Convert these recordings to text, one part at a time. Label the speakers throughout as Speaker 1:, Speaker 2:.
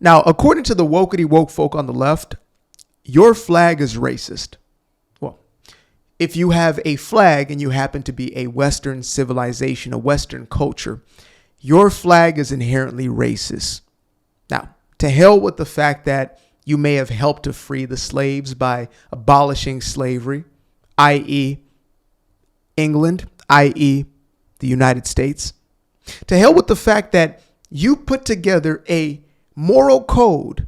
Speaker 1: Now, according to the wokety woke folk on the left, your flag is racist. Well, if you have a flag and you happen to be a Western civilization, a Western culture, your flag is inherently racist. Now, to hell with the fact that you may have helped to free the slaves by abolishing slavery, i.e. England, i.e. the United States. To hell with the fact that you put together a moral code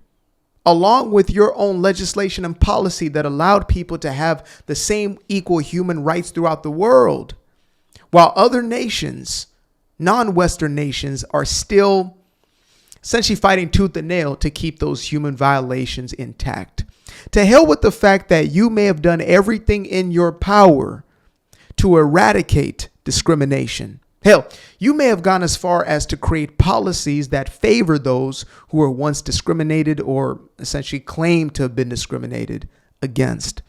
Speaker 1: along with your own legislation and policy that allowed people to have the same equal human rights throughout the world, while other nations, non-Western nations, are still essentially fighting tooth and nail to keep those human violations intact. To hell with the fact that you may have done everything in your power to eradicate discrimination. Hell, you may have gone as far as to create policies that favor those who were once discriminated or essentially claimed to have been discriminated against.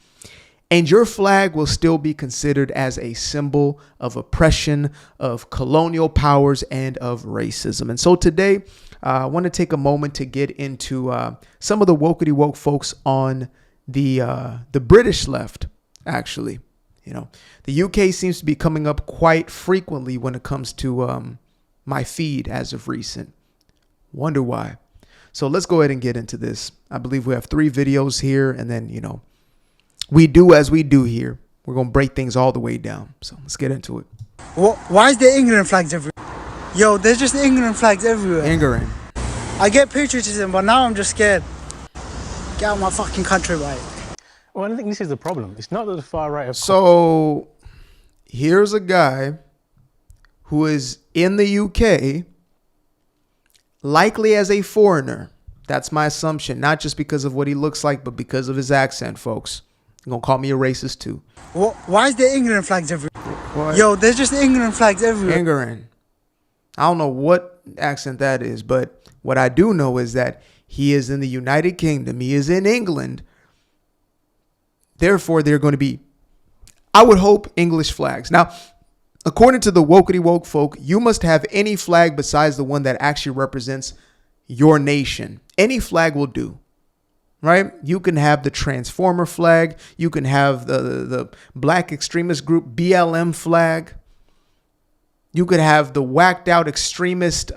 Speaker 1: And your flag will still be considered as a symbol of oppression, of colonial powers, and of racism. And so today, I want to take a moment to get into some of the wokety woke folks on the British left, actually. You know, the UK seems to be coming up quite frequently when it comes to my feed as of recent. Wonder why. So let's go ahead and get into this. I believe we have 3 videos here, and then, you know, we do as we do here. We're going to break things all the way down. So let's get into it.
Speaker 2: Why is there England flags everywhere? Yo, there's just England flags everywhere.
Speaker 1: England.
Speaker 2: I get patriotism, but now I'm just scared. Get out of my fucking country, mate.
Speaker 3: Well, I think this is the problem. It's not that the far right have...
Speaker 1: So here's a guy who is in the UK, likely as a foreigner. That's my assumption, not just because of what he looks like, but because of his accent, folks. You're going to call me a racist too.
Speaker 2: Why is there England flags everywhere?
Speaker 1: What?
Speaker 2: Yo, there's just England flags everywhere.
Speaker 1: England. I don't know what accent that is, but what I do know is that he is in the United Kingdom. He is in England. Therefore, they're going to be, I would hope, English flags. Now, according to the wokety woke folk, you must have any flag besides the one that actually represents your nation. Any flag will do, right? You can have the Transformer flag. You can have the black extremist group BLM flag. You could have the whacked out extremist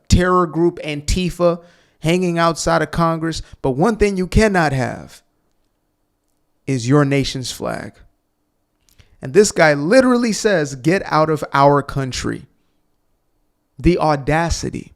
Speaker 1: terror group Antifa hanging outside of Congress. But one thing you cannot have is your nation's flag. And this guy literally says, get out of our country. The audacity.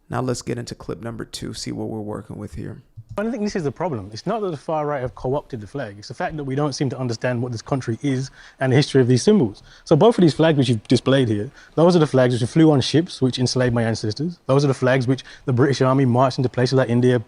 Speaker 1: Now let's get into clip number 2, see what we're working with here.
Speaker 3: I think this is the problem. It's not that the far right have co-opted the flag. It's the fact that we don't seem to understand what this country is and the history of these symbols. So both of these flags which you've displayed here, those are the flags which flew on ships which enslaved my ancestors. Those are the flags which the British Army marched into places like India,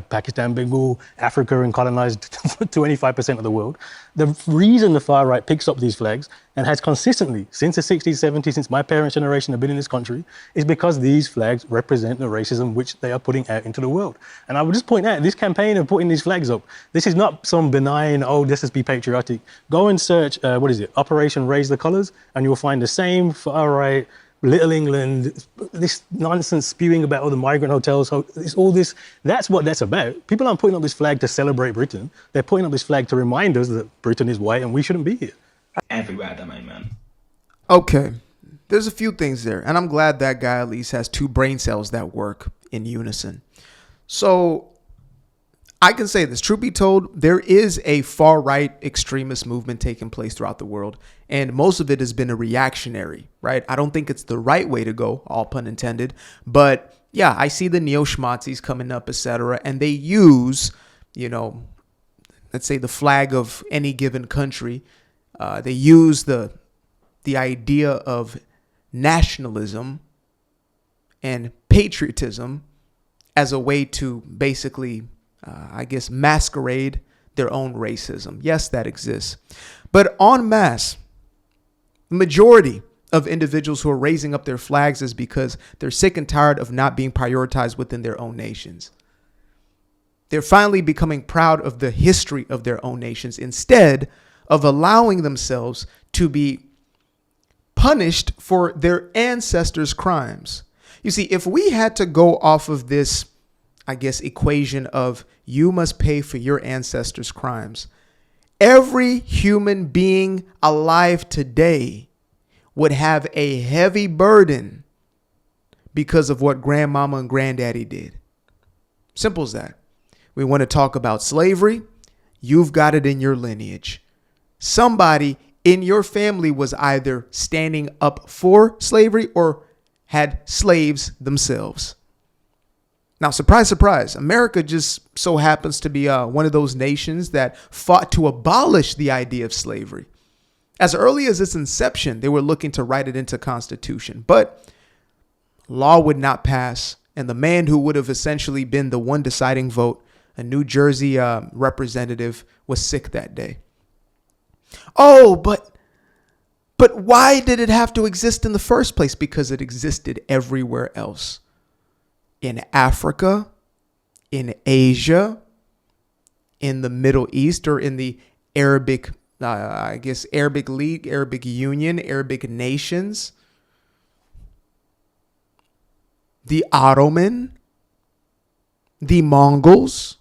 Speaker 3: Pakistan, Bengal, Africa, and colonized 25% of the world. The reason the far right picks up these flags and has consistently, since the 60s, 70s, since my parents' generation have been in this country, is because these flags represent the racism which they are putting out into the world. And I would just point out, this campaign of putting these flags up, this is not some benign, oh, let's just be patriotic. Go and search, Operation Raise the Colours, and you'll find the same far right, Little England, this nonsense spewing about all the migrant hotels, it's all this, that's what that's about. People aren't putting up this flag to celebrate Britain. They're putting up this flag to remind us that Britain is white and we shouldn't be here.
Speaker 4: Everywhere at the moment.
Speaker 1: Okay, there's a few things there. And I'm glad that guy at least has 2 brain cells that work in unison. So I can say this, truth be told, there is a far right extremist movement taking place throughout the world. And most of it has been a reactionary, right? I don't think it's the right way to go, all pun intended. But yeah, I see the neo-schmazis coming up, etc. And they use, let's say the flag of any given country. They use the idea of nationalism and patriotism as a way to basically masquerade their own racism. Yes, that exists. But en masse, the majority of individuals who are raising up their flags is because they're sick and tired of not being prioritized within their own nations. They're finally becoming proud of the history of their own nations instead of allowing themselves to be punished for their ancestors' crimes. You see, if we had to go off of this equation of you must pay for your ancestors' crimes. Every human being alive today would have a heavy burden because of what grandmama and granddaddy did. Simple as that. We want to talk about slavery. You've got it in your lineage. Somebody in your family was either standing up for slavery or had slaves themselves. Now, surprise, surprise, America just so happens to be one of those nations that fought to abolish the idea of slavery. As early as its inception, they were looking to write it into Constitution, but law would not pass. And the man who would have essentially been the one deciding vote, a New Jersey representative, was sick that day. Oh, but why did it have to exist in the first place? Because it existed everywhere else. In Africa, in Asia, in the Middle East, or in the Arabic, Arabic League, Arabic Union, Arabic nations, the Ottoman, the Mongols,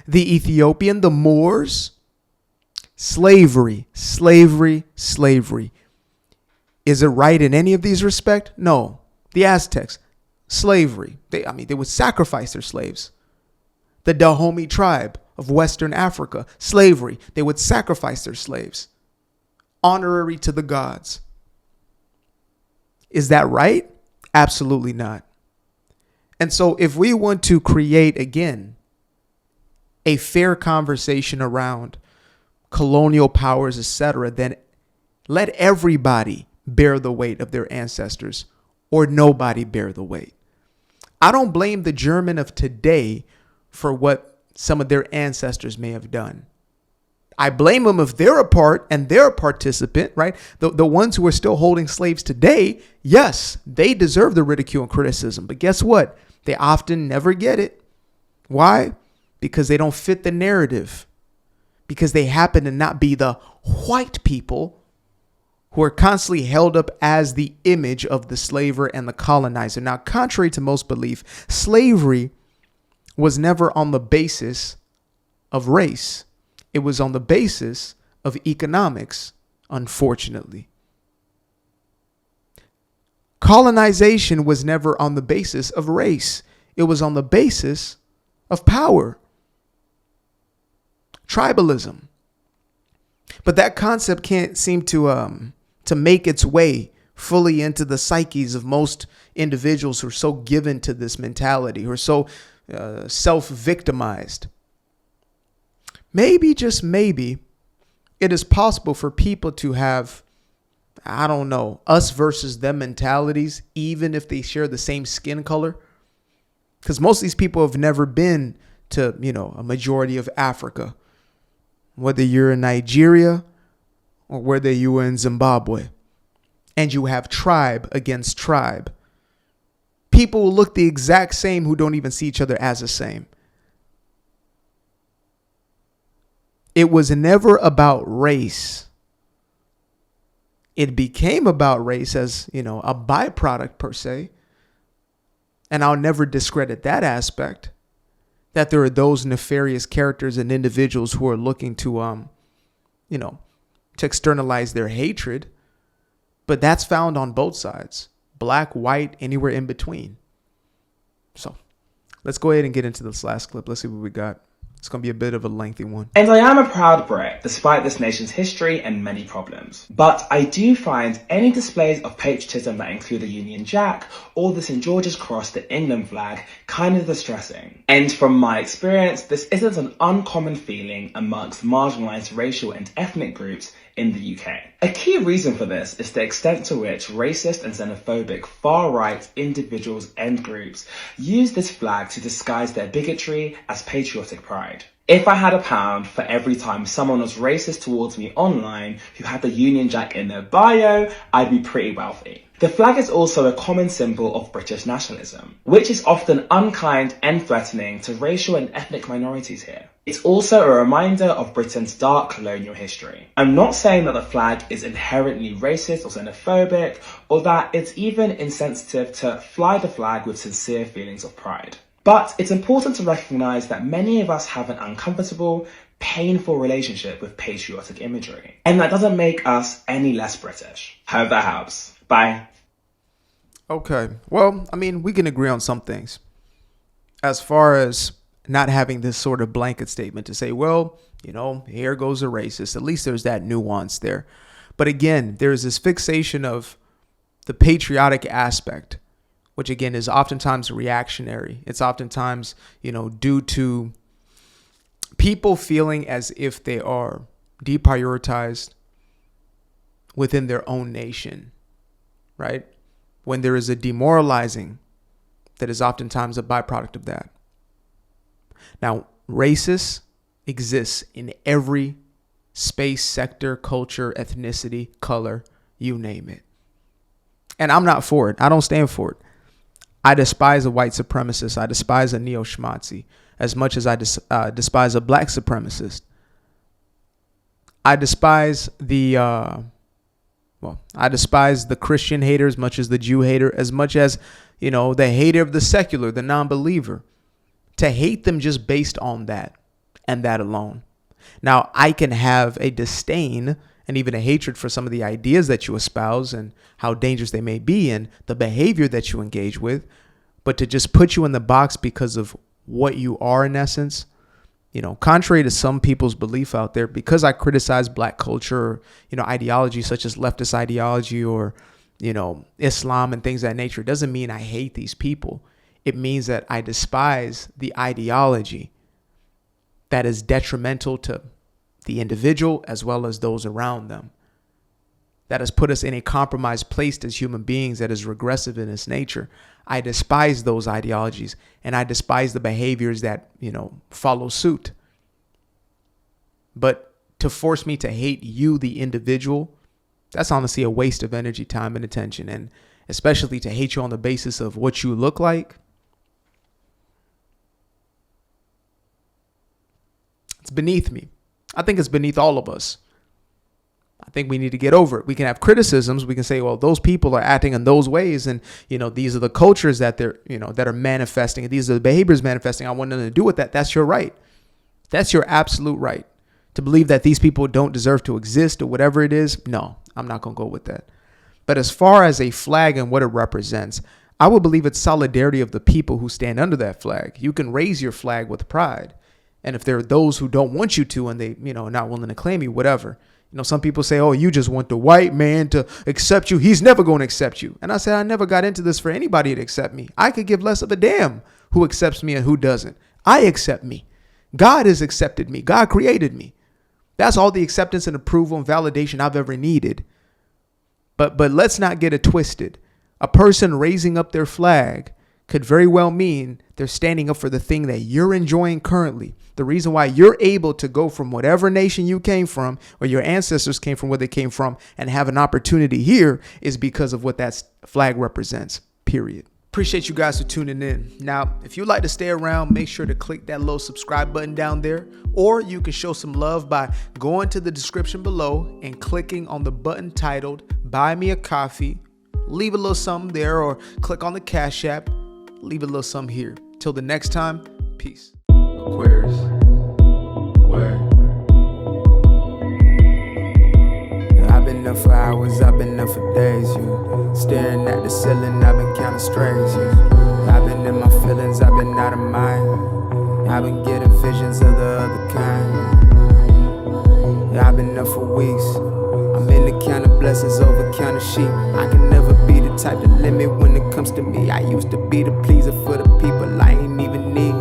Speaker 1: the Ethiopian, the Moors. Slavery, slavery, slavery. Is it right in any of these respects? No. The Aztecs, slavery. They would sacrifice their slaves. The Dahomey tribe of Western Africa, slavery. They would sacrifice their slaves. Honorary to the gods. Is that right? Absolutely not. And so if we want to create, again, a fair conversation around colonial powers, etc., then let everybody bear the weight of their ancestors, or nobody bear the weight. I don't blame the German of today for what some of their ancestors may have done. I blame them if they're a part and they're a participant, right? The ones who are still holding slaves today, yes, they deserve the ridicule and criticism. But guess what? They often never get it. Why? Because they don't fit the narrative. Because they happen to not be the white people who are constantly held up as the image of the slaver and the colonizer. Now, contrary to most belief, slavery was never on the basis of race. It was on the basis of economics, unfortunately. Colonization was never on the basis of race. It was on the basis of power. Tribalism. But that concept can't seem to make its way fully into the psyches of most individuals who are so given to this mentality, who are so self-victimized. Maybe, just maybe, it is possible for people to have, I don't know, us versus them mentalities, even if they share the same skin color. Because most of these people have never been to, a majority of Africa. Whether you're in Nigeria or whether you were in Zimbabwe. And you have tribe against tribe. People will look the exact same who don't even see each other as the same. It was never about race. It became about race as, a byproduct per se. And I'll never discredit that aspect. That there are those nefarious characters and individuals who are looking to, to externalize their hatred. But that's found on both sides. Black, white, anywhere in between. So let's go ahead and get into this last clip. Let's see what we got. It's going to be a bit of a lengthy one.
Speaker 4: And I am a proud Brit, despite this nation's history and many problems. But I do find any displays of patriotism that include the Union Jack or the St. George's Cross, the England flag, kind of distressing. And from my experience, this isn't an uncommon feeling amongst marginalised racial and ethnic groups in the UK. A key reason for this is the extent to which racist and xenophobic far-right individuals and groups use this flag to disguise their bigotry as patriotic pride. If I had £1 for every time someone was racist towards me online who had the Union Jack in their bio, I'd be pretty wealthy. The flag is also a common symbol of British nationalism, which is often unkind and threatening to racial and ethnic minorities here. It's also a reminder of Britain's dark colonial history. I'm not saying that the flag is inherently racist or xenophobic, or that it's even insensitive to fly the flag with sincere feelings of pride. But it's important to recognise that many of us have an uncomfortable, painful relationship with patriotic imagery. And that doesn't make us any less British. Hope that helps. Bye.
Speaker 1: Okay. Well, I mean, we can agree on some things. As far as not having this sort of blanket statement to say, well, here goes a racist. At least there's that nuance there. But again, there's this fixation of the patriotic aspect, which again is oftentimes reactionary. It's oftentimes, due to people feeling as if they are deprioritized within their own nation, right? When there is a demoralizing that is oftentimes a byproduct of that. Now, racist exists in every space, sector, culture, ethnicity, color, you name it. And I'm not for it. I don't stand for it. I despise a white supremacist. I despise a neo-schmazi as much as I despise a black supremacist. I despise the Christian hater as much as the Jew hater, as much as, the hater of the secular, the non-believer. To hate them just based on that and that alone. Now, I can have a disdain and even a hatred for some of the ideas that you espouse and how dangerous they may be and the behavior that you engage with. But to just put you in the box because of what you are in essence, contrary to some people's belief out there, because I criticize black culture, or, ideology such as leftist ideology or, Islam and things of that nature, doesn't mean I hate these people. It means that I despise the ideology that is detrimental to the individual as well as those around them. That has put us in a compromised place as human beings that is regressive in its nature. I despise those ideologies and I despise the behaviors that, follow suit. But to force me to hate you, the individual, that's honestly a waste of energy, time, and attention. And especially to hate you on the basis of what you look like. It's beneath me. I think it's beneath all of us. I think we need to get over it. We can have criticisms. We can say, well, those people are acting in those ways. And, these are the cultures that they're, that are manifesting. And these are the behaviors manifesting. I want nothing to do with that. That's your right. That's your absolute right. To believe that these people don't deserve to exist or whatever it is. No, I'm not going to go with that. But as far as a flag and what it represents, I would believe it's solidarity of the people who stand under that flag. You can raise your flag with pride. And if there are those who don't want you to and they, are not willing to claim you, whatever. Some people say, oh, you just want the white man to accept you. He's never going to accept you. And I said, I never got into this for anybody to accept me. I could give less of a damn who accepts me and who doesn't. I accept me. God has accepted me. God created me. That's all the acceptance and approval and validation I've ever needed. But let's not get it twisted. A person raising up their flag could very well mean they're standing up for the thing that you're enjoying currently. The reason why you're able to go from whatever nation you came from or your ancestors came from, where they came from, and have an opportunity here is because of what that flag represents, period. Appreciate you guys for tuning in. Now, if you'd like to stay around, make sure to click that little subscribe button down there, or you can show some love by going to the description below and clicking on the button titled Buy Me a Coffee. Leave a little something there, or click on the Cash App. Leave a little something here. Till the next time, peace. Aquarius. Where? I've been up for hours, I've been up for days, you. Staring at the ceiling, I've been counting strays, you. I've been in my feelings, I've been out of mind. I've been getting visions of the other kind. I've been up for weeks. I'm in the count of blessings over count of sheep. I can never be the type to limit when it comes to me. I used to be the pleaser for the people I ain't even need.